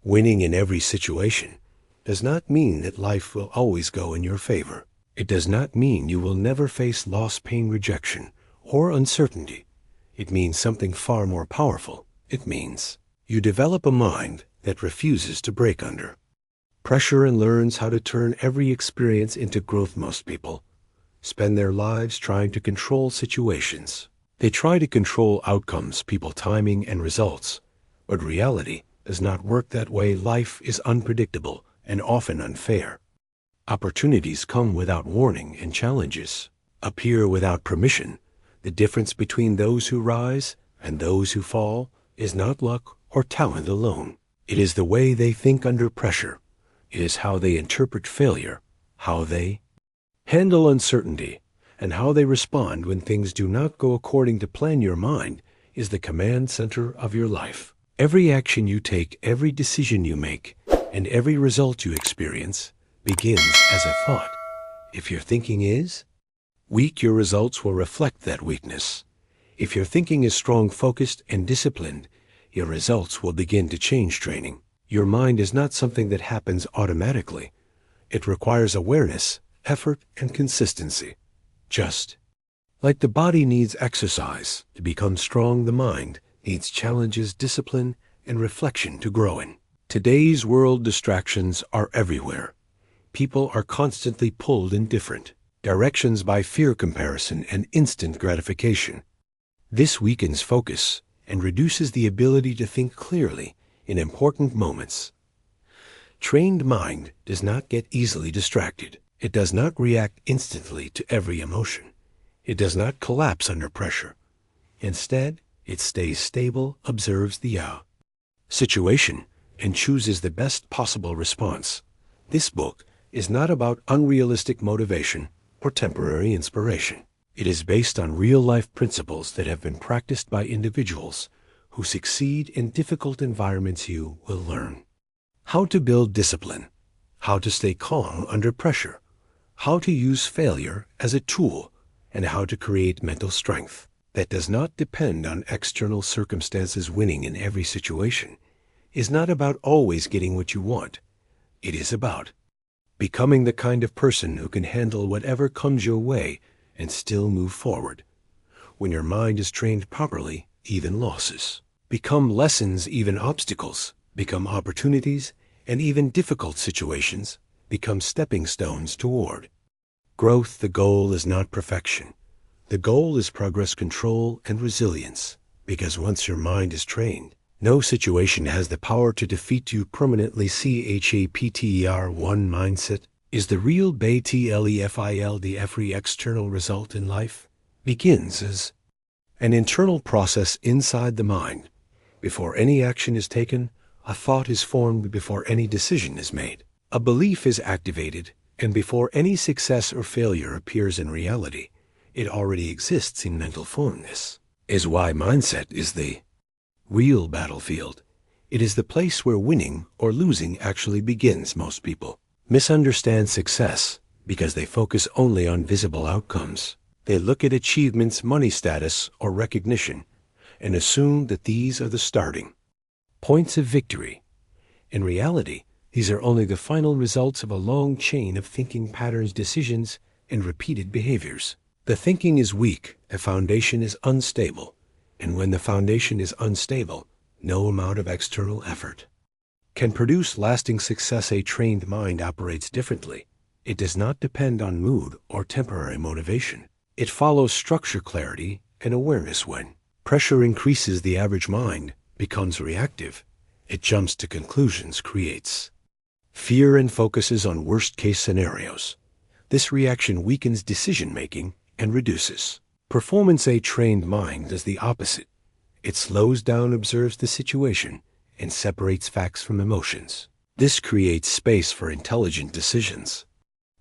Winning in every situation does not mean that life will always go in your favor. It does not mean you will never face loss, pain, rejection, or uncertainty. It means something far more powerful. It means you develop a mind that refuses to break under pressure and learns how to turn every experience into growth. Most people spend their lives trying to control situations. They try to control outcomes, people, timing, and results. But reality does not work that way. Life is unpredictable and often unfair. Opportunities come without warning and challenges appear without permission. The difference between those who rise and those who fall is not luck or talent alone. It is the way they think under pressure. It is how they interpret failure, how they handle uncertainty, and how they respond when things do not go according to plan. Your mind is the command center of your life. Every action you take, every decision you make, and every result you experience begins as a thought. If your thinking is weak, your results will reflect that weakness. If your thinking is strong, focused, and disciplined, your results will begin to change. Training your mind is not something that happens automatically. It requires awareness, effort, and consistency. Just like the body needs exercise to become strong, the mind needs challenges, discipline, and reflection to grow in. Today's world, distractions are everywhere. People are constantly pulled in different directions by fear, comparison, and instant gratification. This weakens focus and reduces the ability to think clearly in important moments. Trained mind does not get easily distracted. It does not react instantly to every emotion. It does not collapse under pressure. Instead, it stays stable, observes the situation, and chooses the best possible response. This book is not about unrealistic motivation or temporary inspiration. It is based on real-life principles that have been practiced by individuals who succeed in difficult environments. You will learn how to build discipline, how to stay calm under pressure, how to use failure as a tool, and how to create mental strength that does not depend on external circumstances. Winning in every situation is not about always getting what you want. It is about becoming the kind of person who can handle whatever comes your way and still move forward. When your mind is trained properly, even losses become lessons, even obstacles become opportunities, and even difficult situations become stepping stones toward growth. The goal is not perfection. The goal is progress, control, and resilience. Because once your mind is trained, no situation has the power to defeat you permanently. CHAPTER 1 Mindset is the real BATLEFILD. Every external result in life begins as an internal process inside the mind. Before any action is taken, a thought is formed. Before any decision is made, a belief is activated. And before any success or failure appears in reality, it already exists in mental form. This is why mindset is the real battlefield. It is the place where winning or losing actually begins. Most people misunderstand success because they focus only on visible outcomes. They look at achievements, money, status, or recognition, and assume that these are the starting points of victory. In reality, these are only the final results of a long chain of thinking patterns, decisions, and repeated behaviors. The thinking is weak, the foundation is unstable, and when the foundation is unstable, no amount of external effort can produce lasting success. A trained mind operates differently. It does not depend on mood or temporary motivation. It follows structure, clarity, and awareness. When pressure increases, the average mind becomes reactive. It jumps to conclusions, creates fear, and focuses on worst-case scenarios. This reaction weakens decision-making and reduces performance. A trained mind does the opposite. It slows down, observes the situation, and separates facts from emotions. This creates space for intelligent decisions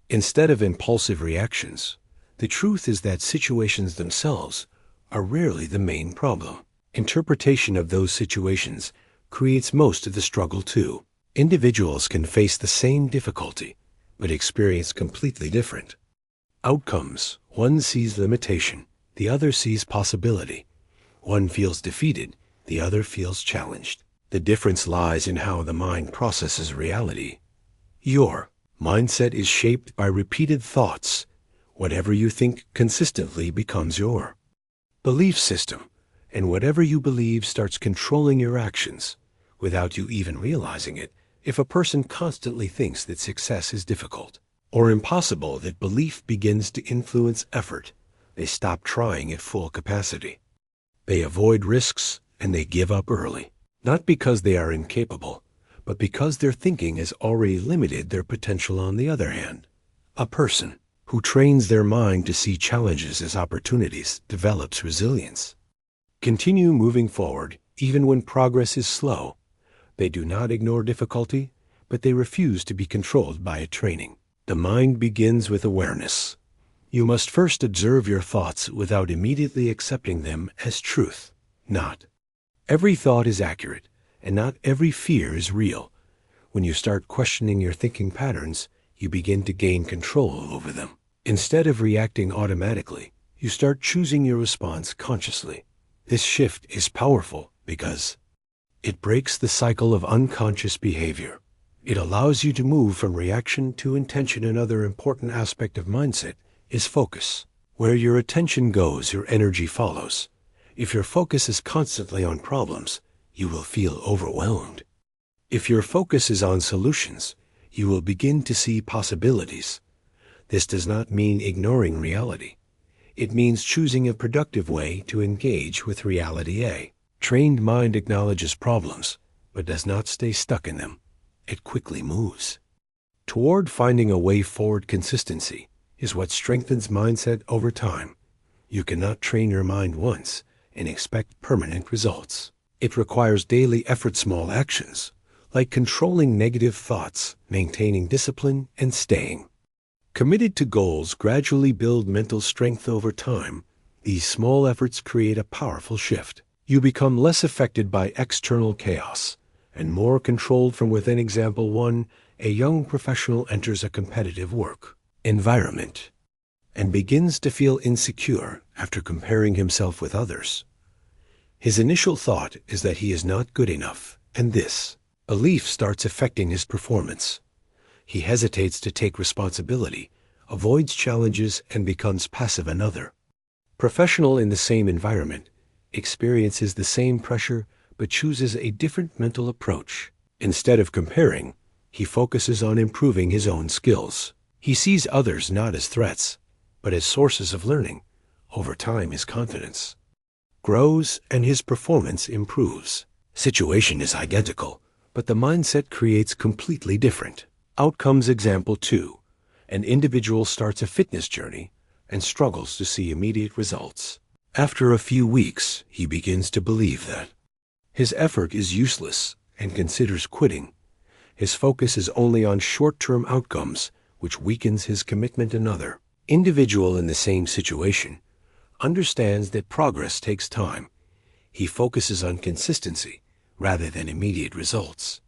instead of impulsive reactions. The truth is that situations themselves are rarely the main problem. Interpretation of those situations creates most of the struggle too. Individuals can face the same difficulty, but experience completely different outcomes. One sees limitation, the other sees possibility. One feels defeated, the other feels challenged. The difference lies in how the mind processes reality. Your mindset is shaped by repeated thoughts. Whatever you think consistently becomes your belief system, and whatever you believe starts controlling your actions without you even realizing it. If a person constantly thinks that success is difficult or impossible, that belief begins to influence effort. They stop trying at full capacity. They avoid risks and they give up early, not because they are incapable, but because their thinking has already limited their potential. On the other hand, a person who trains their mind to see challenges as opportunities develops resilience. Continue moving forward even when progress is slow. They do not ignore difficulty, but they refuse to be controlled by it. Training the mind begins with awareness. You must first observe your thoughts without immediately accepting them as truth. Not every thought is accurate, and not every fear is real. When you start questioning your thinking patterns, you begin to gain control over them. Instead of reacting automatically, you start choosing your response consciously. This shift is powerful because it breaks the cycle of unconscious behavior. It allows you to move from reaction to intention. Another important aspect of mindset is focus. Where your attention goes, your energy follows. If your focus is constantly on problems, you will feel overwhelmed. If your focus is on solutions, you will begin to see possibilities. This does not mean ignoring reality. It means choosing a productive way to engage with reality. A trained mind acknowledges problems, but does not stay stuck in them. It quickly moves toward finding a way forward. Consistency is what strengthens mindset over time. You cannot train your mind once and expect permanent results. It requires daily effort, small actions, like controlling negative thoughts, maintaining discipline, and staying committed to goals gradually build mental strength over time. These small efforts create a powerful shift. You become less affected by external chaos and more controlled from within. Example 1. A young professional enters a competitive work environment and begins to feel insecure after comparing himself with others. His initial thought is that he is not good enough, and this belief starts affecting his performance. He hesitates to take responsibility, avoids challenges, and becomes passive. Another professional in the same environment experiences the same pressure but chooses a different mental approach. Instead of comparing, he focuses on improving his own skills. He sees others not as threats, but as sources of learning. Over time, his confidence grows and his performance improves. Situation is identical, but the mindset creates completely different outcomes. Example 2. An individual starts a fitness journey and struggles to see immediate results. After a few weeks, he begins to believe that his effort is useless and considers quitting. His focus is only on short-term outcomes, which weakens his commitment. Another individual in the same situation understands that progress takes time. He focuses on consistency rather than immediate results.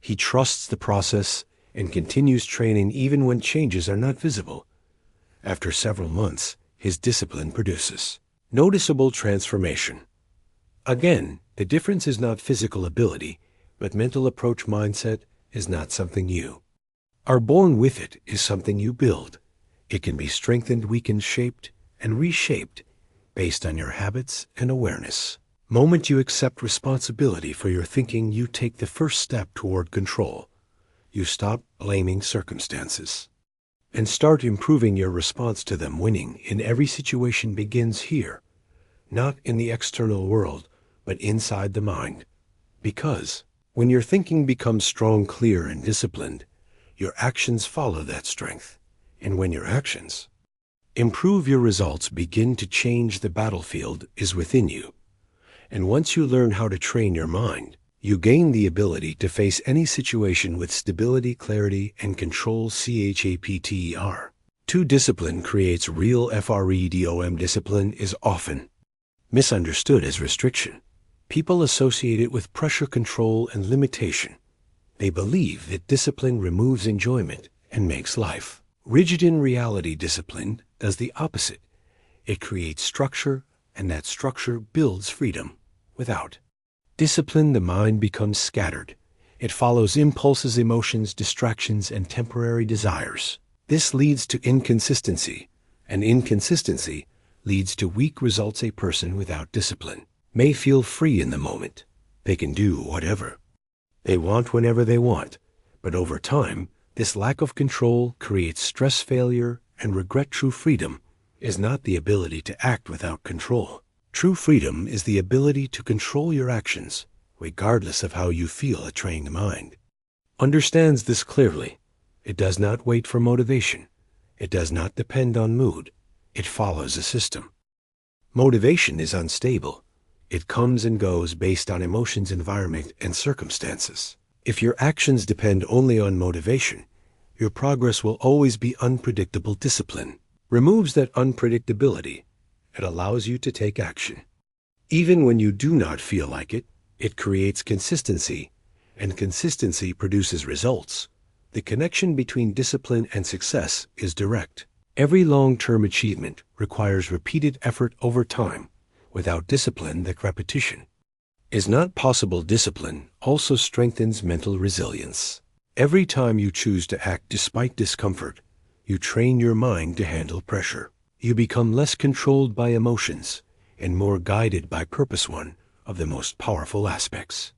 He trusts the process and continues training even when changes are not visible. After several months, his discipline produces noticeable transformation. Again, the difference is not physical ability, but mental approach. Mindset is not something you are born with. It is something you build. It can be strengthened, weakened, shaped, and reshaped based on your habits and awareness. Moment you accept responsibility for your thinking, you take the first step toward control. You stop blaming circumstances and start improving your response to them. Winning in every situation begins here, not in the external world, but inside the mind. Because when your thinking becomes strong, clear, and disciplined, your actions follow that strength. And when your actions improve, your results begin to change. The battlefield is within you. And once you learn how to train your mind, you gain the ability to face any situation with stability, clarity, and control. CHAPTER 2. Discipline creates real freedom. Discipline is often misunderstood as restriction. People associate it with pressure, control, and limitation. They believe that discipline removes enjoyment and makes life rigid. In reality, discipline does the opposite. It creates structure, and that structure builds freedom. Without Discipline, the mind becomes scattered. It follows impulses, emotions, distractions, and temporary desires. This leads to inconsistency, and inconsistency leads to weak results. A person without discipline may feel free in the moment. They can do whatever they want whenever they want, but over time, this lack of control creates stress, failure, and regret. True freedom is not the ability to act without control. True freedom is the ability to control your actions, regardless of how you feel. A trained mind understands this clearly. It does not wait for motivation. It does not depend on mood. It follows a system. Motivation is unstable. It comes and goes based on emotions, environment, and circumstances. If your actions depend only on motivation, your progress will always be unpredictable. Discipline removes that unpredictability. It allows you to take action. Even when you do not feel like it, it creates consistency, and consistency produces results. The connection between discipline and success is direct. Every long-term achievement requires repeated effort over time. Without discipline, that repetition is not possible. Discipline also strengthens mental resilience. Every time you choose to act despite discomfort, you train your mind to handle pressure. You become less controlled by emotions and more guided by purpose. One of the most powerful aspects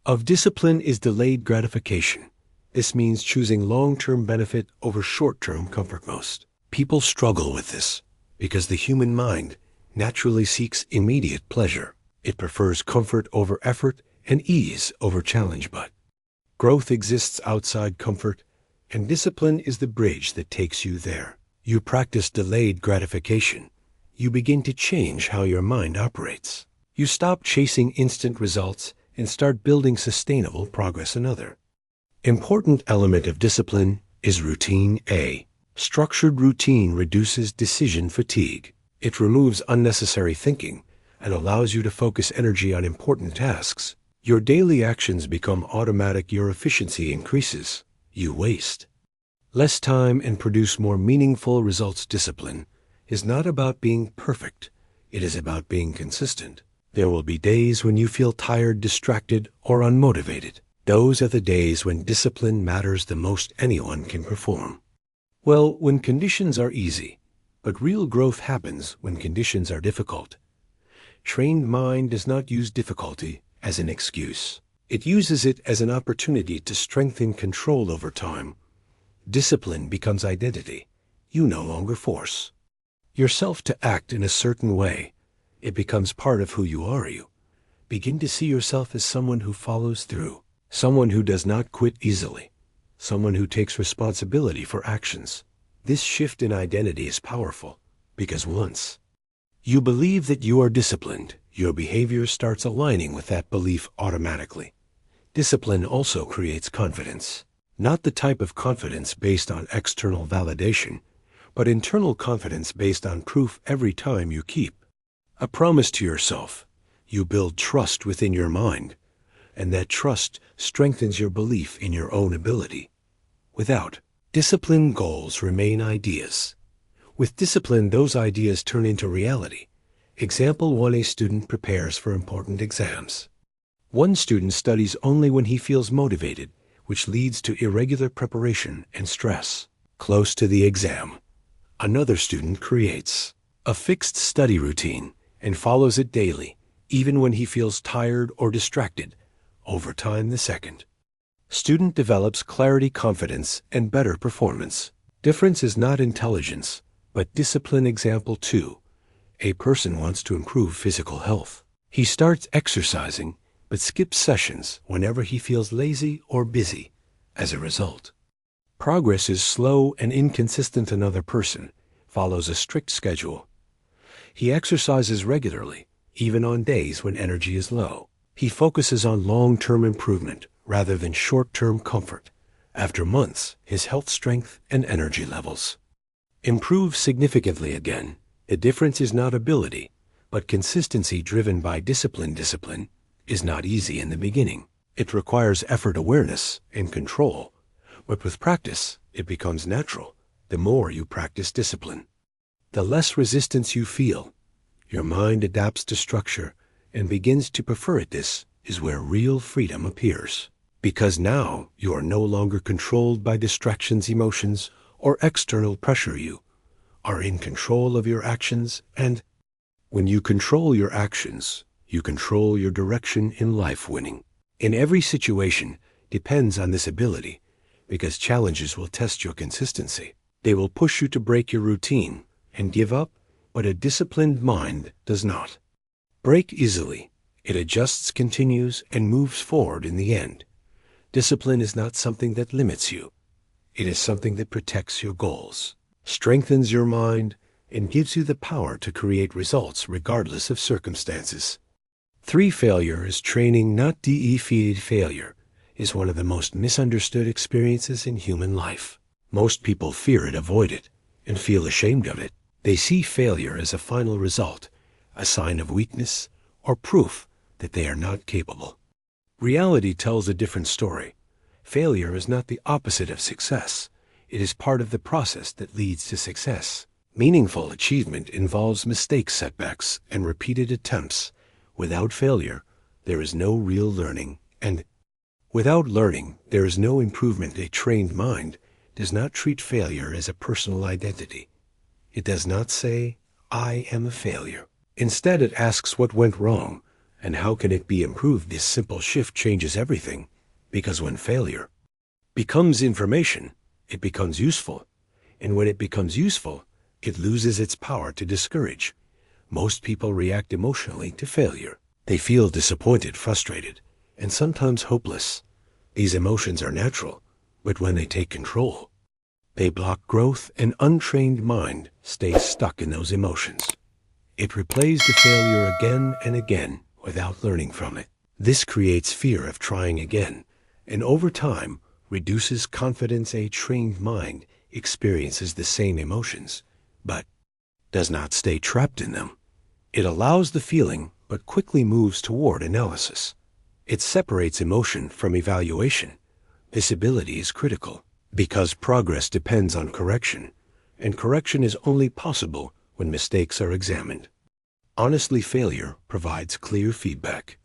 of discipline is delayed gratification. This means choosing long-term benefit over short-term comfort. Most people struggle with this because the human mind naturally seeks immediate pleasure. It prefers comfort over effort and ease over challenge. But growth exists outside comfort, and discipline is the bridge that takes you there. You practice delayed gratification. You begin to change how your mind operates. You stop chasing instant results and start building sustainable progress. Another important element of discipline is routine. A structured routine reduces decision fatigue. It removes unnecessary thinking and allows you to focus energy on important tasks. Your daily actions become automatic. Your efficiency increases. You waste less time and produce more meaningful results. Discipline is not about being perfect. It is about being consistent. There will be days when you feel tired, distracted, or unmotivated. Those are the days when discipline matters the most. Anyone can perform well when conditions are easy, but real growth happens when conditions are difficult. Trained mind does not use difficulty as an excuse. It uses it as an opportunity to strengthen control over time. Discipline becomes identity. You no longer force yourself to act in a certain way. It becomes part of who you are. You begin to see yourself as someone who follows through, someone who does not quit easily, someone who takes responsibility for actions. This shift in identity is powerful because once you believe that you are disciplined, your behavior starts aligning with that belief automatically. Discipline also creates confidence, not the type of confidence based on external validation, but internal confidence based on proof. Every time you keep a promise to yourself, you build trust within your mind, and that trust strengthens your belief in your own ability. Without discipline, goals remain ideas. With discipline, those ideas turn into reality. Example 1. A student prepares for important exams. One student studies only when he feels motivated, which leads to irregular preparation and stress close to the exam. Another student creates a fixed study routine and follows it daily, even when he feels tired or distracted. Over time, the second student develops clarity, confidence, and better performance. Difference is not intelligence, but discipline. Example 2. A person wants to improve physical health. He starts exercising, but skips sessions whenever he feels lazy or busy. As a result, progress is slow and inconsistent. Another person follows a strict schedule. He exercises regularly, even on days when energy is low. He focuses on long-term improvement rather than short-term comfort. After months, his health strength and energy levels improve significantly again. The difference is not ability, but consistency driven by discipline. Discipline is not easy in the beginning. It requires effort, awareness, and control. But with practice, it becomes natural. The more you practice discipline, the less resistance you feel. Your mind adapts to structure and begins to prefer it. This is where real freedom appears. Because now you are no longer controlled by distractions, emotions, or external pressure. You are in control of your actions, and when you control your actions, you control your direction in life. Winning in every situation depends on this ability, because challenges will test your consistency. They will push you to break your routine and give up, but a disciplined mind does not break easily. It adjusts, continues, and moves forward in the end. Discipline is not something that limits you. It is something that protects your goals, strengthens your mind, and gives you the power to create results regardless of circumstances. 3. Failure is training, not defeated. Failure is one of the most misunderstood experiences in human life. Most people fear it, avoid it, and feel ashamed of it. They see failure as a final result, a sign of weakness, or proof that they are not capable. Reality tells a different story. Failure is not the opposite of success. It is part of the process that leads to success. Meaningful achievement involves mistakes, setbacks, and repeated attempts. Without failure, there is no real learning, and without learning, there is no improvement. A trained mind does not treat failure as a personal identity. It does not say, "I am a failure." Instead, it asks what went wrong and how can it be improved. This simple shift changes everything, because when failure becomes information, it becomes useful. And when it becomes useful, it loses its power to discourage. Most people react emotionally to failure. They feel disappointed, frustrated, and sometimes hopeless. These emotions are natural, but when they take control, they block growth. An untrained mind stays stuck in those emotions. It replays the failure again and again without learning from it. This creates fear of trying again, and over time reduces confidence. A trained mind experiences the same emotions, but does not stay trapped in them. It allows the feeling, but quickly moves toward analysis. It separates emotion from evaluation. This ability is critical, because progress depends on correction, and correction is only possible when mistakes are examined. Honestly, failure provides clear feedback.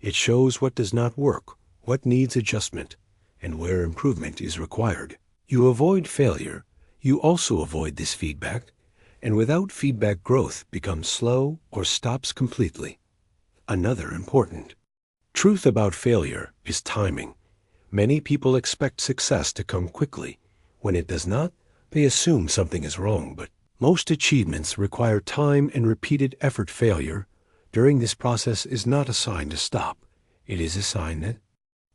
It shows what does not work, what needs adjustment, and where improvement is required. You avoid failure, you also avoid this feedback, and without feedback, growth becomes slow or stops completely. Another important truth about failure is timing. Many people expect success to come quickly. When it does not, they assume something is wrong, but most achievements require time and repeated effort. Failure during this process is not a sign to stop. It is a sign that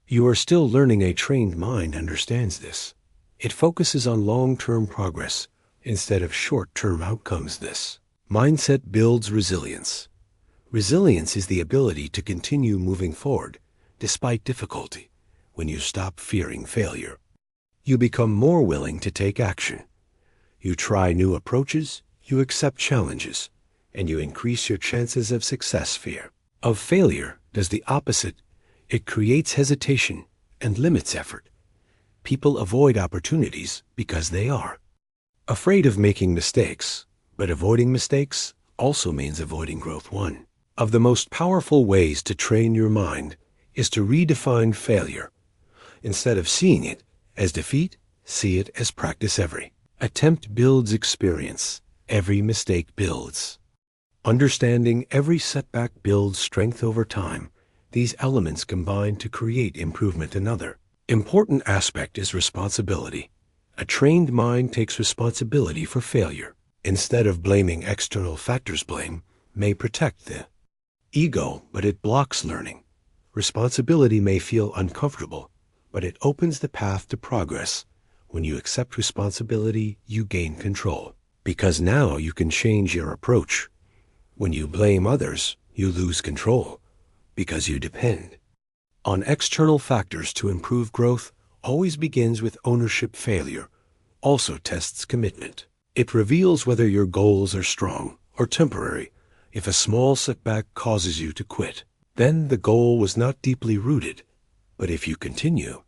you are still learning. A trained mind understands this. It focuses on long-term progress instead of short-term outcomes. This mindset builds resilience. Resilience is the ability to continue moving forward despite difficulty. When you stop fearing failure, you become more willing to take action. You try new approaches, you accept challenges, and you increase your chances of success. Fear of failure does the opposite. It creates hesitation and limits effort. People avoid opportunities because they are afraid of making mistakes, but avoiding mistakes also means avoiding growth. One of the most powerful ways to train your mind is to redefine failure. Instead of seeing it as defeat, see it as practice. Every attempt builds experience. Every mistake builds understanding. Every setback builds strength over time. These elements combine to create improvement. Another important aspect is responsibility. A trained mind takes responsibility for failure. Instead of blaming external factors, blame may protect the ego, but it blocks learning. Responsibility may feel uncomfortable, but it opens the path to progress. When you accept responsibility, you gain control, because now you can change your approach. When you blame others, you lose control, because you depend on external factors to improve. Growth always begins with ownership. Failure also tests commitment. It reveals whether your goals are strong or temporary. If a small setback causes you to quit, then the goal was not deeply rooted. But if you continue,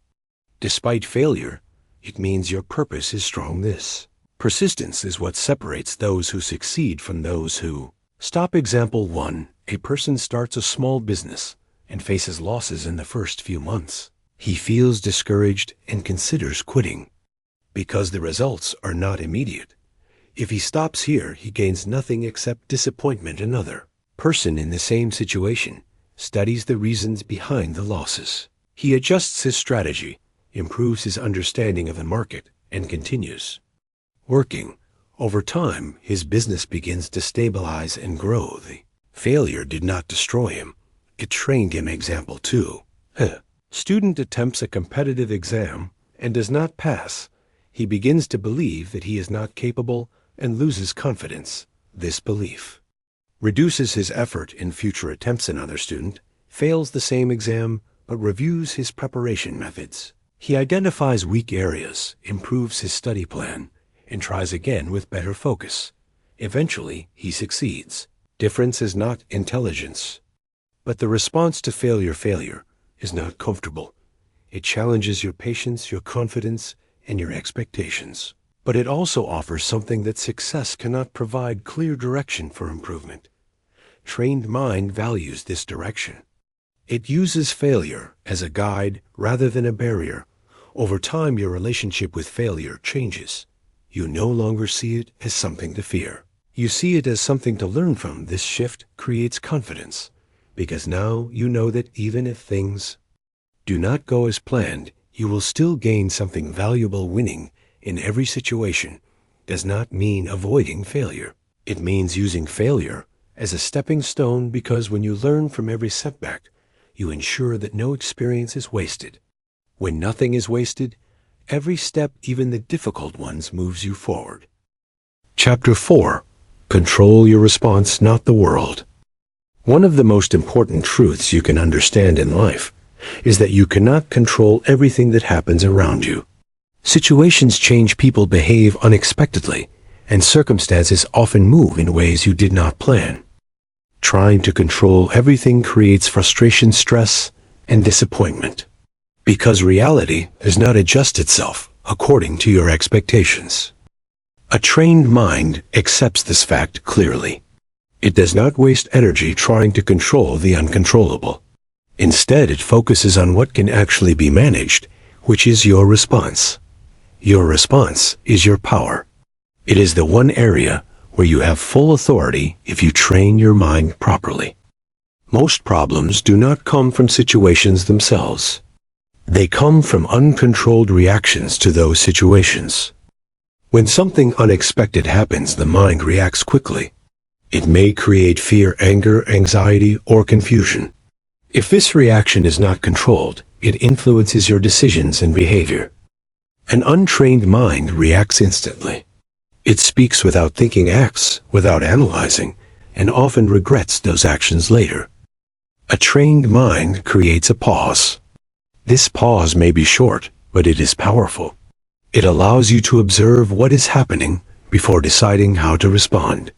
despite failure, it means your purpose is strong. This persistence is what separates those who succeed from those who stop. Example 1. A person starts a small business. and faces losses in the first few months. He feels discouraged and considers quitting because the results are not immediate. If he stops here, he gains nothing except disappointment. Another person in the same situation studies the reasons behind the losses. He adjusts his strategy, improves his understanding of the market, and continues working. Over time, his business begins to stabilize and grow. The failure did not destroy him. It trained him. Example 2. Student attempts a competitive exam and does not pass. He begins to believe that he is not capable and loses confidence. This belief reduces his effort in future attempts. Another student fails the same exam but reviews his preparation methods. He identifies weak areas, improves his study plan, and tries again with better focus. Eventually, he succeeds. Difference is not intelligence, but the response to failure. Failure is not comfortable. It challenges your patience, your confidence, and your expectations. But it also offers something that success cannot provide: clear direction for improvement. Trained mind values this direction. It uses failure as a guide rather than a barrier. Over time, your relationship with failure changes. You no longer see it as something to fear. You see it as something to learn from. This shift creates confidence, because now you know that even if things do not go as planned, you will still gain something valuable. Winning in every situation does not mean avoiding failure. It means using failure as a stepping stone, because when you learn from every setback, you ensure that no experience is wasted. When nothing is wasted, every step, even the difficult ones, moves you forward. Chapter 4. Control your response, not the world. One of the most important truths you can understand in life is that you cannot control everything that happens around you. Situations change, people behave unexpectedly, and circumstances often move in ways you did not plan. Trying to control everything creates frustration, stress, and disappointment, because reality does not adjust itself according to your expectations. A trained mind accepts this fact clearly. It does not waste energy trying to control the uncontrollable. Instead, it focuses on what can actually be managed, which is your response. Your response is your power. It is the one area where you have full authority if you train your mind properly. Most problems do not come from situations themselves. They come from uncontrolled reactions to those situations. When something unexpected happens, the mind reacts quickly. It may create fear, anger, anxiety, or confusion. If this reaction is not controlled, it influences your decisions and behavior. An untrained mind reacts instantly. It speaks without thinking, acts without analyzing, and often regrets those actions later. A trained mind creates a pause. This pause may be short, but it is powerful. It allows you to observe what is happening before deciding how to respond.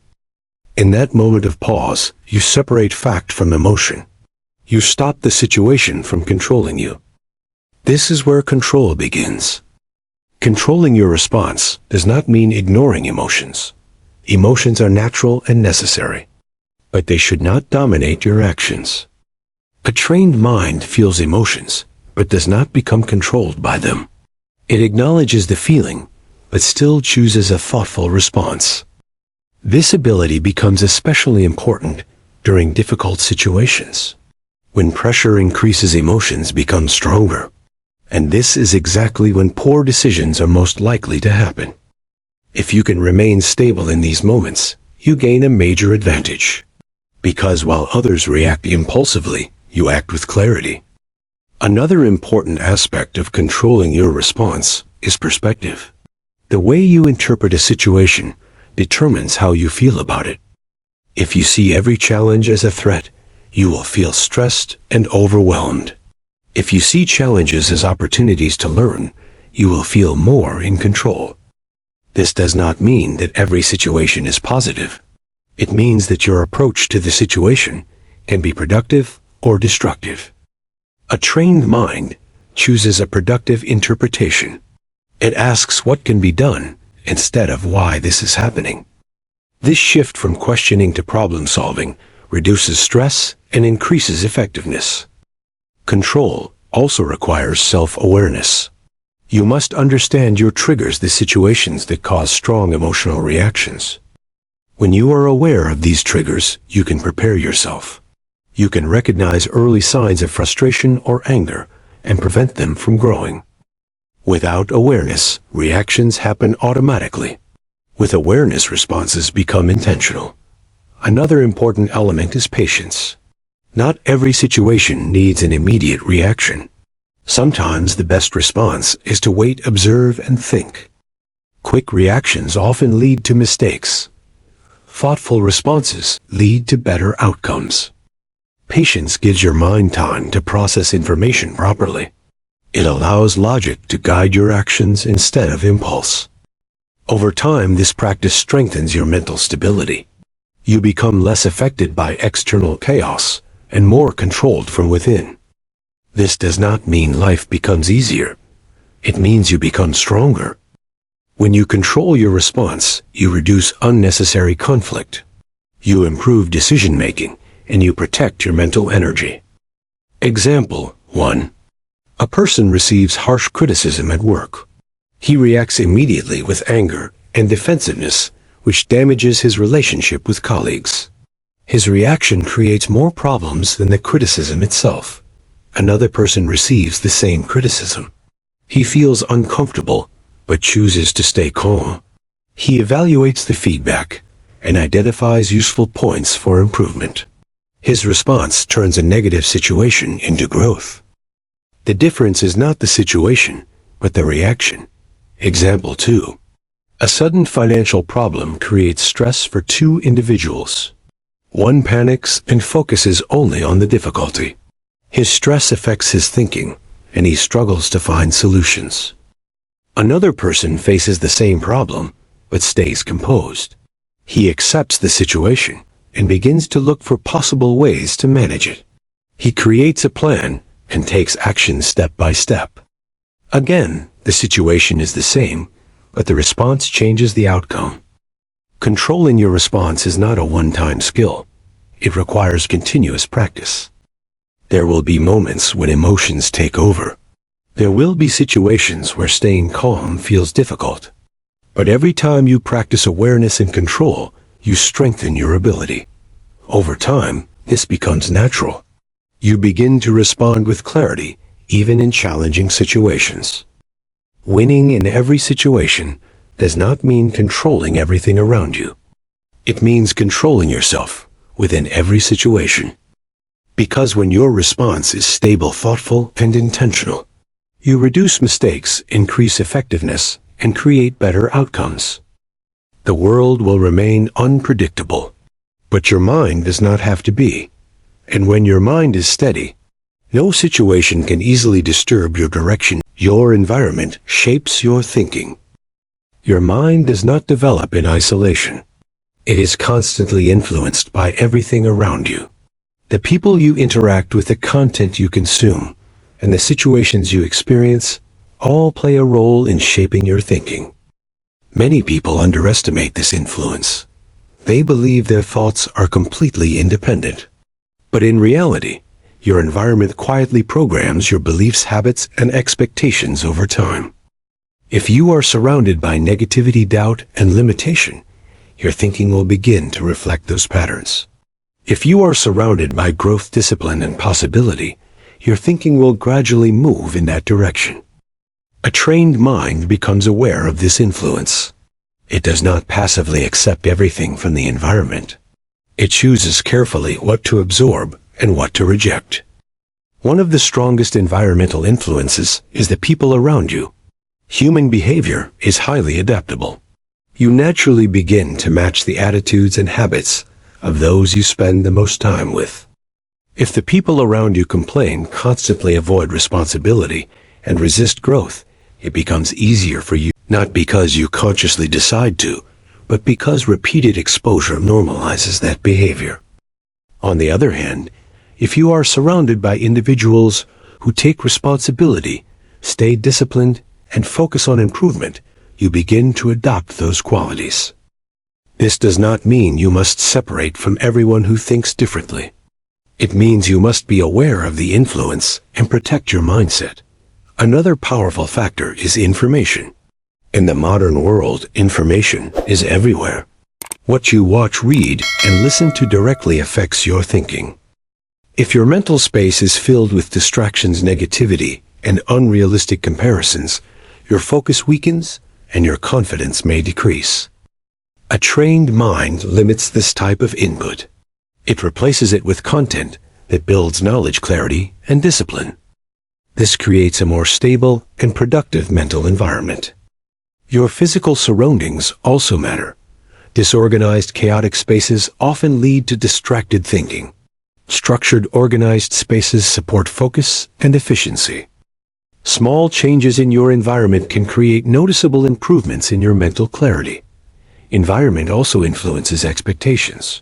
In that moment of pause, you separate fact from emotion. You stop the situation from controlling you. This is where control begins. Controlling your response does not mean ignoring emotions. Emotions are natural and necessary, but they should not dominate your actions. A trained mind feels emotions, but does not become controlled by them. It acknowledges the feeling, but still chooses a thoughtful response. This ability becomes especially important during difficult situations. When pressure increases, emotions become stronger. And this is exactly when poor decisions are most likely to happen. If you can remain stable in these moments, you gain a major advantage. Because while others react impulsively, you act with clarity. Another important aspect of controlling your response is perspective. The way you interpret a situation determines how you feel about it. If you see every challenge as a threat, you will feel stressed and overwhelmed. If you see challenges as opportunities to learn, you will feel more in control. This does not mean that every situation is positive. It means that your approach to the situation can be productive or destructive. A trained mind chooses a productive interpretation. It asks what can be done instead of why this is happening. This shift from questioning to problem solving reduces stress and increases effectiveness. Control also requires self-awareness. You must understand your triggers, the situations that cause strong emotional reactions. When you are aware of these triggers, you can prepare yourself. You can recognize early signs of frustration or anger and prevent them from growing. Without awareness, reactions happen automatically. With awareness, responses become intentional. Another important element is patience. Not every situation needs an immediate reaction. Sometimes the best response is to wait, observe, and think. Quick reactions often lead to mistakes. Thoughtful responses lead to better outcomes. Patience gives your mind time to process information properly. It allows logic to guide your actions instead of impulse. Over time, this practice strengthens your mental stability. You become less affected by external chaos and more controlled from within. This does not mean life becomes easier. It means you become stronger. When you control your response, you reduce unnecessary conflict. You improve decision-making, and you protect your mental energy. Example 1. A person receives harsh criticism at work. He reacts immediately with anger and defensiveness, which damages his relationship with colleagues. His reaction creates more problems than the criticism itself. Another person receives the same criticism. He feels uncomfortable, but chooses to stay calm. He evaluates the feedback and identifies useful points for improvement. His response turns a negative situation into growth. The difference is not the situation, but the reaction. Example 2. A sudden financial problem creates stress for two individuals. One panics and focuses only on the difficulty. His stress affects his thinking, and he struggles to find solutions. Another person faces the same problem, but stays composed. He accepts the situation and begins to look for possible ways to manage it. He creates a plan and takes action step by step. Again, the situation is the same, but the response changes the outcome. Controlling your response is not a one-time skill. It requires continuous practice. There will be moments when emotions take over. There will be situations where staying calm feels difficult. But every time you practice awareness and control, you strengthen your ability. Over time, this becomes natural. You begin to respond with clarity, even in challenging situations. Winning in every situation does not mean controlling everything around you. It means controlling yourself within every situation. Because when your response is stable, thoughtful, and intentional, you reduce mistakes, increase effectiveness, and create better outcomes. The world will remain unpredictable, but your mind does not have to be. And when your mind is steady, no situation can easily disturb your direction. Your environment shapes your thinking. Your mind does not develop in isolation. It is constantly influenced by everything around you. The people you interact with, the content you consume, and the situations you experience all play a role in shaping your thinking. Many people underestimate this influence. They believe their thoughts are completely independent. But in reality, your environment quietly programs your beliefs, habits, and expectations over time. If you are surrounded by negativity, doubt, and limitation, your thinking will begin to reflect those patterns. If you are surrounded by growth, discipline, and possibility, your thinking will gradually move in that direction. A trained mind becomes aware of this influence. It does not passively accept everything from the environment. It chooses carefully what to absorb and what to reject. One of the strongest environmental influences is the people around you. Human behavior is highly adaptable. You naturally begin to match the attitudes and habits of those you spend the most time with. If the people around you complain, constantly avoid responsibility, and resist growth, it becomes easier for you, not because you consciously decide to, but because repeated exposure normalizes that behavior. On the other hand, if you are surrounded by individuals who take responsibility, stay disciplined, and focus on improvement, you begin to adopt those qualities. This does not mean you must separate from everyone who thinks differently. It means you must be aware of the influence and protect your mindset. Another powerful factor is information. In the modern world, information is everywhere. What you watch, read, and listen to directly affects your thinking. If your mental space is filled with distractions, negativity, and unrealistic comparisons, your focus weakens and your confidence may decrease. A trained mind limits this type of input. It replaces it with content that builds knowledge, clarity, and discipline. This creates a more stable and productive mental environment. Your physical surroundings also matter. Disorganized, chaotic spaces often lead to distracted thinking. Structured, organized spaces support focus and efficiency. Small changes in your environment can create noticeable improvements in your mental clarity. Environment also influences expectations.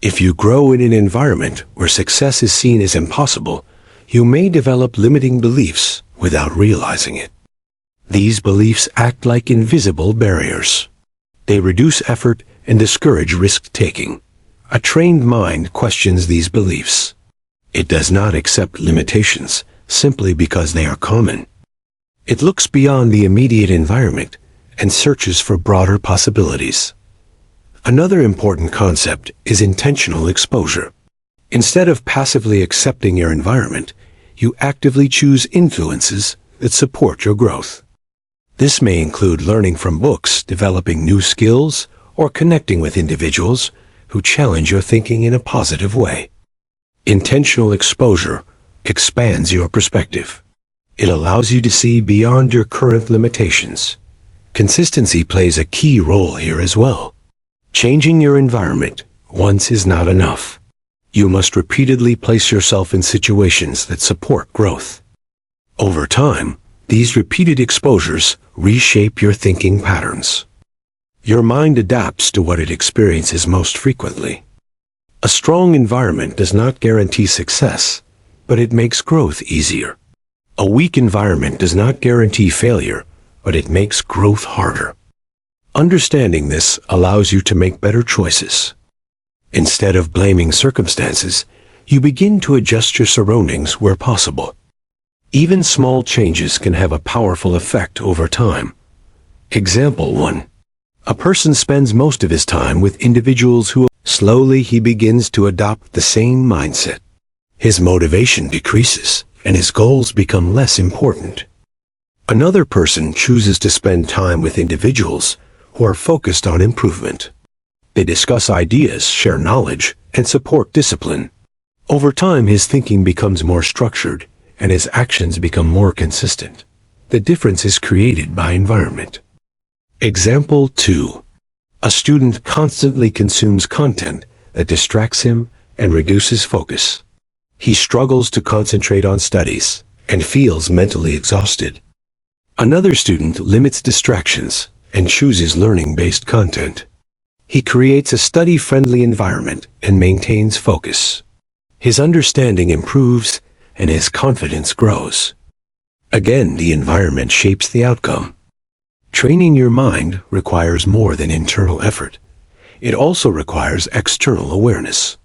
If you grow in an environment where success is seen as impossible, you may develop limiting beliefs without realizing it. These beliefs act like invisible barriers. They reduce effort and discourage risk-taking. A trained mind questions these beliefs. It does not accept limitations simply because they are common. It looks beyond the immediate environment and searches for broader possibilities. Another important concept is intentional exposure. Instead of passively accepting your environment, you actively choose influences that support your growth. This may include learning from books, developing new skills, or connecting with individuals who challenge your thinking in a positive way. Intentional exposure expands your perspective. It allows you to see beyond your current limitations. Consistency plays a key role here as well. Changing your environment once is not enough. You must repeatedly place yourself in situations that support growth. Over time, these repeated exposures reshape your thinking patterns. Your mind adapts to what it experiences most frequently. A strong environment does not guarantee success, but it makes growth easier. A weak environment does not guarantee failure, but it makes growth harder. Understanding this allows you to make better choices. Instead of blaming circumstances, you begin to adjust your surroundings where possible. Even small changes can have a powerful effect over time. Example 1. A person spends most of his time with individuals who slowly he begins to adopt the same mindset. His motivation decreases and his goals become less important. Another person chooses to spend time with individuals who are focused on improvement. They discuss ideas, share knowledge, and support discipline. Over time, his thinking becomes more structured and his actions become more consistent. The difference is created by environment. Example 2. A student constantly consumes content that distracts him and reduces focus. He struggles to concentrate on studies and feels mentally exhausted. Another student limits distractions and chooses learning-based content. He creates a study-friendly environment and maintains focus. His understanding improves and his confidence grows. Again, the environment shapes the outcome. Training your mind requires more than internal effort. It also requires external awareness.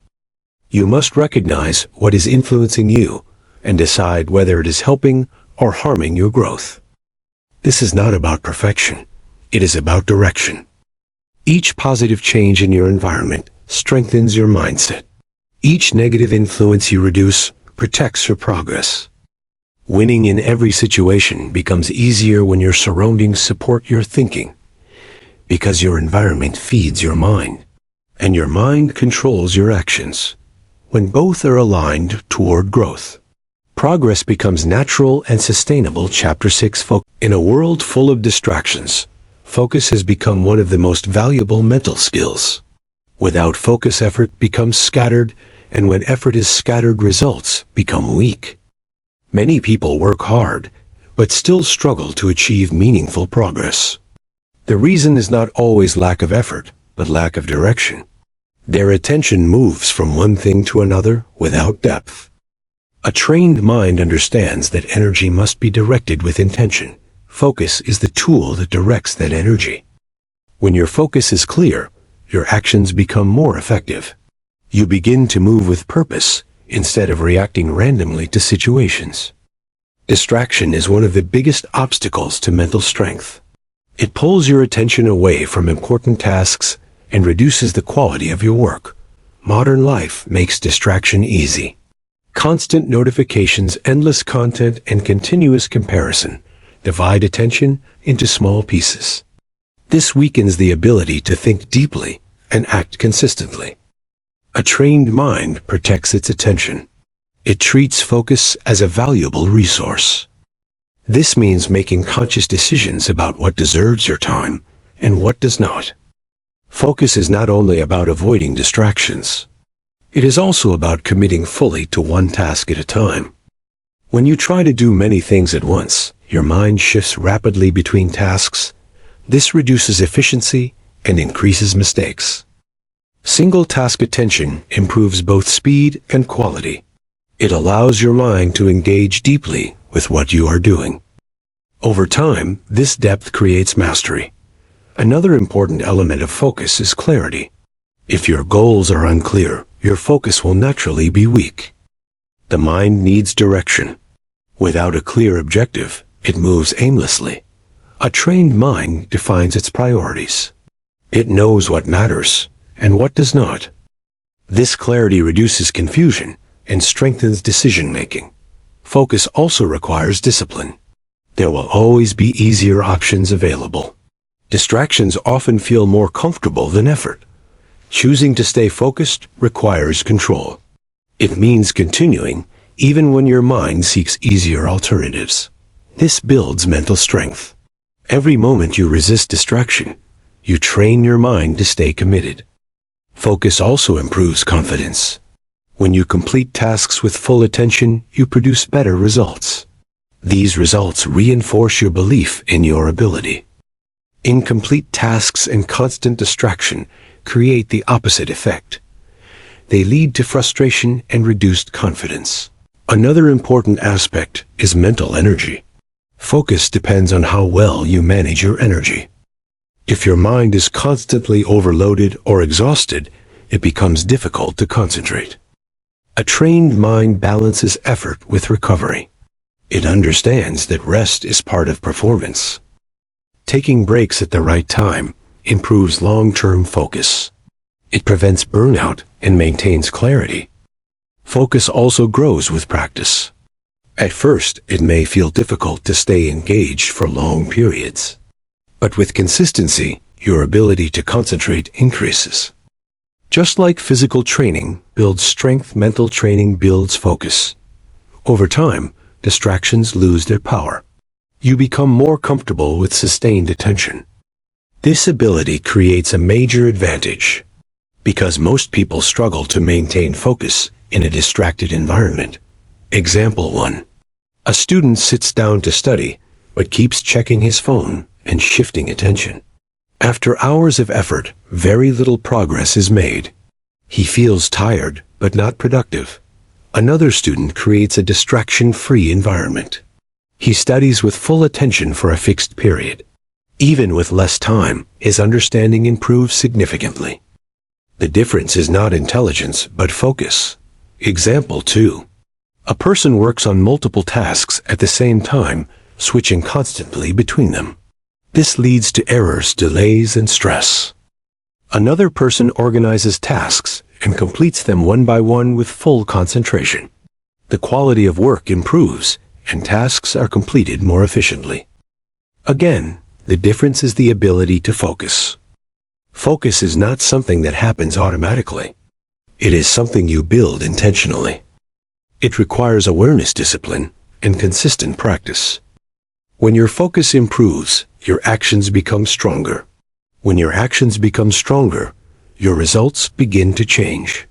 You must recognize what is influencing you and decide whether it is helping or harming your growth. This is not about perfection. It is about direction. Each positive change in your environment strengthens your mindset. Each negative influence you reduce protects your progress. Winning in every situation becomes easier when your surroundings support your thinking, because your environment feeds your mind, and your mind controls your actions. When both are aligned toward growth, progress becomes natural and sustainable. Chapter 6. In a world full of distractions, focus has become one of the most valuable mental skills. Without focus, effort becomes scattered, and when effort is scattered, results become weak. Many people work hard, but still struggle to achieve meaningful progress. The reason is not always lack of effort, but lack of direction. Their attention moves from one thing to another without depth. A trained mind understands that energy must be directed with intention. Focus is the tool that directs that energy. When your focus is clear, your actions become more effective. You begin to move with purpose, instead of reacting randomly to situations. Distraction is one of the biggest obstacles to mental strength. It pulls your attention away from important tasks and reduces the quality of your work. Modern life makes distraction easy. Constant notifications, endless content, and continuous comparison divide attention into small pieces. This weakens the ability to think deeply and act consistently. A trained mind protects its attention. It treats focus as a valuable resource. This means making conscious decisions about what deserves your time and what does not. Focus is not only about avoiding distractions. It is also about committing fully to one task at a time. When you try to do many things at once, your mind shifts rapidly between tasks. This reduces efficiency and increases mistakes. Single-task attention improves both speed and quality. It allows your mind to engage deeply with what you are doing. Over time, this depth creates mastery. Another important element of focus is clarity. If your goals are unclear, your focus will naturally be weak. The mind needs direction. Without a clear objective, it moves aimlessly. A trained mind defines its priorities. It knows what matters and what does not. This clarity reduces confusion and strengthens decision-making. Focus also requires discipline. There will always be easier options available. Distractions often feel more comfortable than effort. Choosing to stay focused requires control. It means continuing even when your mind seeks easier alternatives. This builds mental strength. Every moment you resist distraction, you train your mind to stay committed. Focus also improves confidence. When you complete tasks with full attention, you produce better results. These results reinforce your belief in your ability. Incomplete tasks and constant distraction create the opposite effect. They lead to frustration and reduced confidence. Another important aspect is mental energy. Focus depends on how well you manage your energy. If your mind is constantly overloaded or exhausted, it becomes difficult to concentrate. A trained mind balances effort with recovery. It understands that rest is part of performance. Taking breaks at the right time improves long-term focus. It prevents burnout and maintains clarity. Focus also grows with practice. At first, it may feel difficult to stay engaged for long periods. But with consistency, your ability to concentrate increases. Just like physical training builds strength, mental training builds focus. Over time, distractions lose their power. You become more comfortable with sustained attention. This ability creates a major advantage, because most people struggle to maintain focus in a distracted environment. Example 1. A student sits down to study, but keeps checking his phone and shifting attention. After hours of effort, very little progress is made. He feels tired, but not productive. Another student creates a distraction-free environment. He studies with full attention for a fixed period. Even with less time, his understanding improves significantly. The difference is not intelligence, but focus. Example 2. A person works on multiple tasks at the same time, switching constantly between them. This leads to errors, delays, and stress. Another person organizes tasks and completes them one by one with full concentration. The quality of work improves, and tasks are completed more efficiently. Again, the difference is the ability to focus. Focus is not something that happens automatically. It is something you build intentionally. It requires awareness, discipline, and consistent practice. When your focus improves, your actions become stronger. When your actions become stronger, your results begin to change.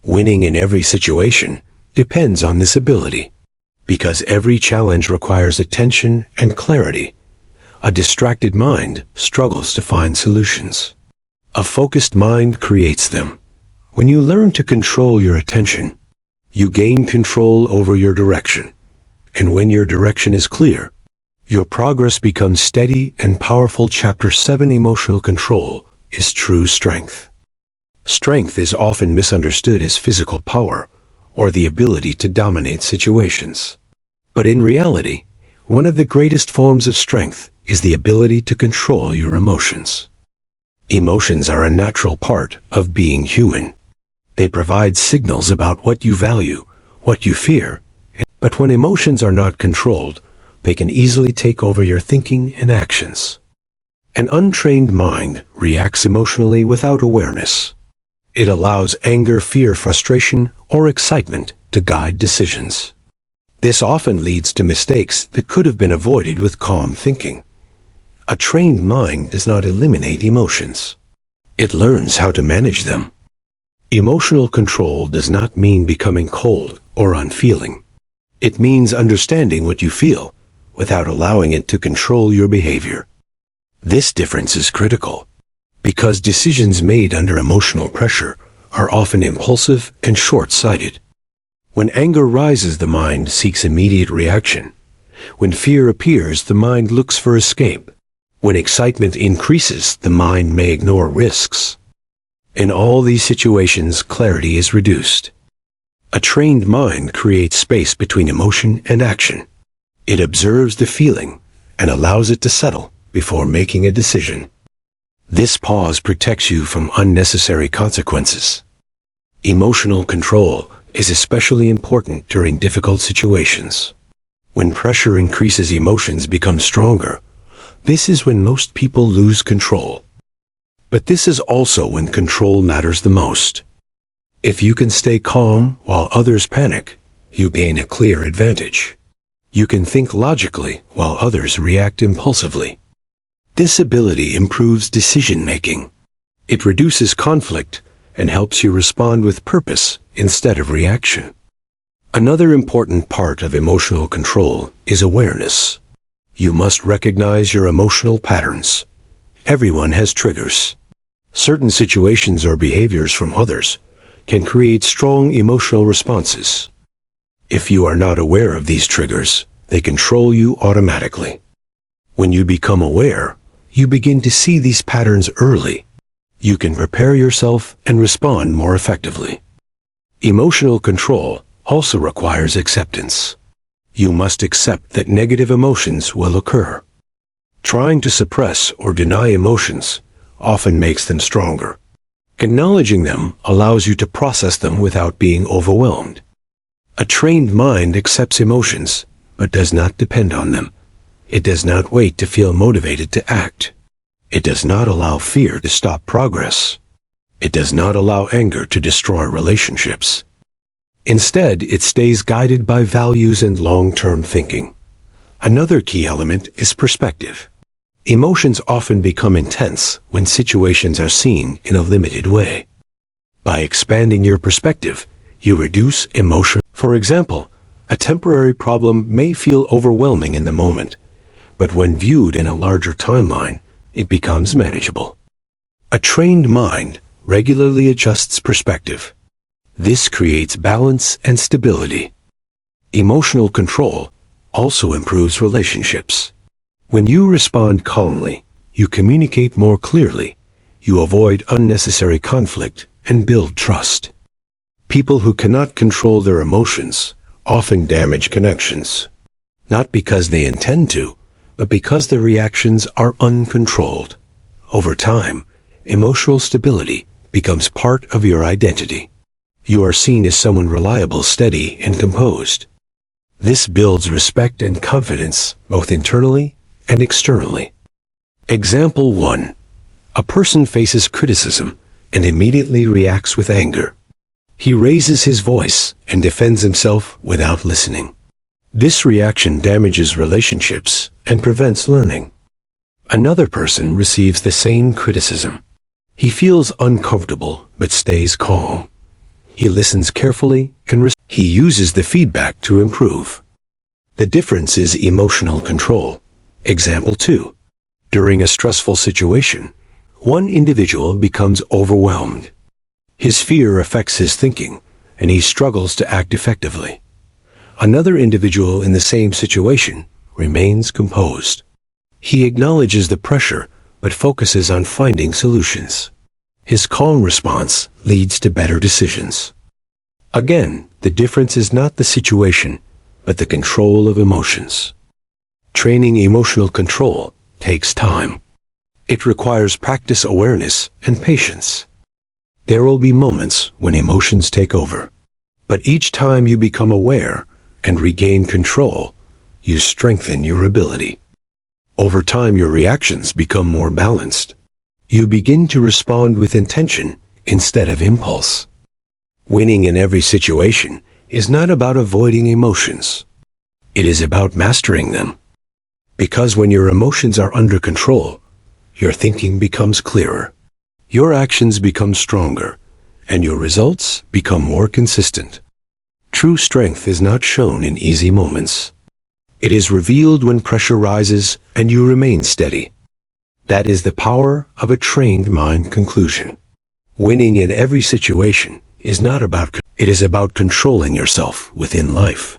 Winning in every situation depends on this ability. Because every challenge requires attention and clarity, a distracted mind struggles to find solutions. A focused mind creates them. When you learn to control your attention, you gain control over your direction. And when your direction is clear, your progress becomes steady and powerful. Chapter 7: Emotional control is true strength. Strength is often misunderstood as physical power or the ability to dominate situations. But in reality, one of the greatest forms of strength is the ability to control your emotions. Emotions are a natural part of being human. They provide signals about what you value, what you fear, but when emotions are not controlled, they can easily take over your thinking and actions. An untrained mind reacts emotionally without awareness. It allows anger, fear, frustration, or excitement to guide decisions. This often leads to mistakes that could have been avoided with calm thinking. A trained mind does not eliminate emotions. It learns how to manage them. Emotional control does not mean becoming cold or unfeeling. It means understanding what you feel without allowing it to control your behavior. This difference is critical because decisions made under emotional pressure are often impulsive and short-sighted. When anger rises, the mind seeks immediate reaction. When fear appears, the mind looks for escape. When excitement increases, the mind may ignore risks. In all these situations, clarity is reduced. A trained mind creates space between emotion and action. It observes the feeling and allows it to settle before making a decision. This pause protects you from unnecessary consequences. Emotional control is especially important during difficult situations. When pressure increases, emotions become stronger. This is when most people lose control. But this is also when control matters the most. If you can stay calm while others panic, you gain a clear advantage. You can think logically while others react impulsively. This ability improves decision-making. It reduces conflict and helps you respond with purpose instead of reaction. Another important part of emotional control is awareness. You must recognize your emotional patterns. Everyone has triggers. Certain situations or behaviors from others can create strong emotional responses. If you are not aware of these triggers, they control you automatically. When you become aware, you begin to see these patterns early. You can prepare yourself and respond more effectively. Emotional control also requires acceptance. You must accept that negative emotions will occur. Trying to suppress or deny emotions often makes them stronger. Acknowledging them allows you to process them without being overwhelmed. A trained mind accepts emotions, but does not depend on them. It does not wait to feel motivated to act. It does not allow fear to stop progress. It does not allow anger to destroy relationships. Instead, it stays guided by values and long-term thinking. Another key element is perspective. Emotions often become intense when situations are seen in a limited way. By expanding your perspective, you reduce emotion. For example, a temporary problem may feel overwhelming in the moment, but when viewed in a larger timeline, it becomes manageable. A trained mind regularly adjusts perspective. This creates balance and stability. Emotional control also improves relationships. When you respond calmly, you communicate more clearly, you avoid unnecessary conflict, and build trust. People who cannot control their emotions often damage connections, not because they intend to, but because their reactions are uncontrolled. Over time, emotional stability becomes part of your identity. You are seen as someone reliable, steady, and composed. This builds respect and confidence both internally and externally. Example 1. A person faces criticism and immediately reacts with anger. He raises his voice and defends himself without listening. This reaction damages relationships and prevents learning. Another person receives the same criticism. He feels uncomfortable but stays calm. He listens carefully and he uses the feedback to improve. The difference is emotional control. Example 2. During a stressful situation, one individual becomes overwhelmed. His fear affects his thinking, and he struggles to act effectively. Another individual in the same situation remains composed. He acknowledges the pressure, but focuses on finding solutions. His calm response leads to better decisions. Again, the difference is not the situation, but the control of emotions. Training emotional control takes time. It requires practice, awareness, and patience. There will be moments when emotions take over. But each time you become aware and regain control, you strengthen your ability. Over time, your reactions become more balanced. You begin to respond with intention instead of impulse. Winning in every situation is not about avoiding emotions. It is about mastering them. Because when your emotions are under control, your thinking becomes clearer, your actions become stronger, and your results become more consistent. True strength is not shown in easy moments. It is revealed when pressure rises and you remain steady. That is the power of a trained mind. Conclusion. Winning in every situation is not about it is about controlling yourself within life.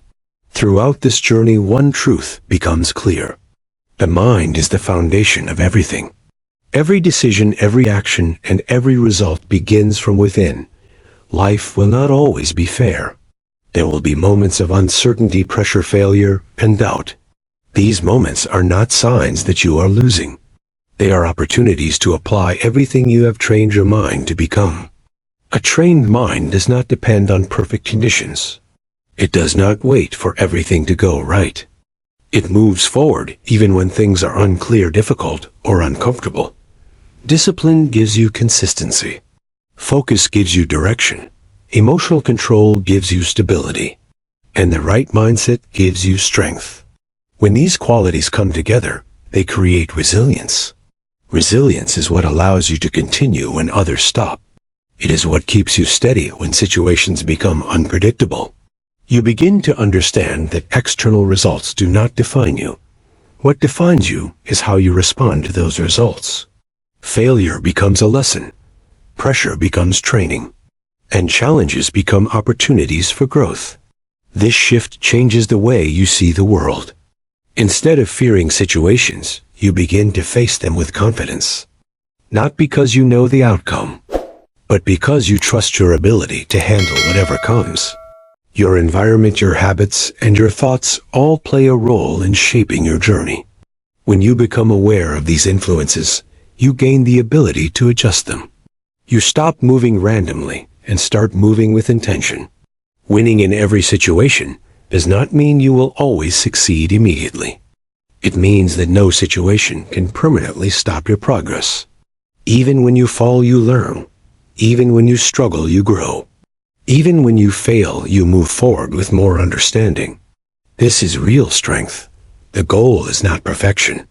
Throughout this journey, one truth becomes clear. The mind is the foundation of everything. Every decision, every action, and every result begins from within. Life will not always be fair. There will be moments of uncertainty, pressure, failure, and doubt. These moments are not signs that you are losing. They are opportunities to apply everything you have trained your mind to become. A trained mind does not depend on perfect conditions. It does not wait for everything to go right. It moves forward even when things are unclear, difficult, or uncomfortable. Discipline gives you consistency. Focus gives you direction. Emotional control gives you stability. And the right mindset gives you strength. When these qualities come together, they create resilience. Resilience is what allows you to continue when others stop. It is what keeps you steady when situations become unpredictable. You begin to understand that external results do not define you. What defines you is how you respond to those results. Failure becomes a lesson. Pressure becomes training. And challenges become opportunities for growth. This shift changes the way you see the world. Instead of fearing situations, you begin to face them with confidence. Not because you know the outcome, but because you trust your ability to handle whatever comes. Your environment, your habits, and your thoughts all play a role in shaping your journey. When you become aware of these influences, you gain the ability to adjust them. You stop moving randomly and start moving with intention. Winning in every situation does not mean you will always succeed immediately. It means that no situation can permanently stop your progress. Even when you fall, you learn. Even when you struggle, you grow. Even when you fail, you move forward with more understanding. This is real strength. The goal is not perfection.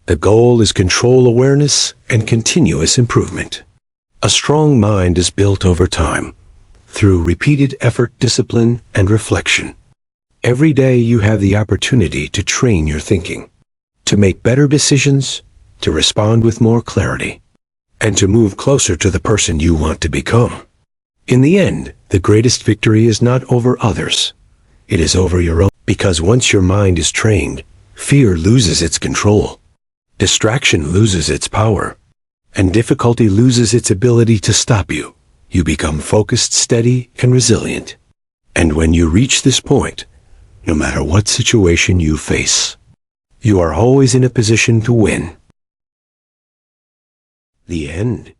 The goal is control, awareness, and continuous improvement. A strong mind is built over time, through repeated effort, discipline, and reflection. Every day you have the opportunity to train your thinking, to make better decisions, to respond with more clarity, and to move closer to the person you want to become. In the end, the greatest victory is not over others. It is over your own. Because once your mind is trained, fear loses its control. Distraction loses its power. And difficulty loses its ability to stop you. You become focused, steady, and resilient. And when you reach this point, no matter what situation you face, you are always in a position to win. The end.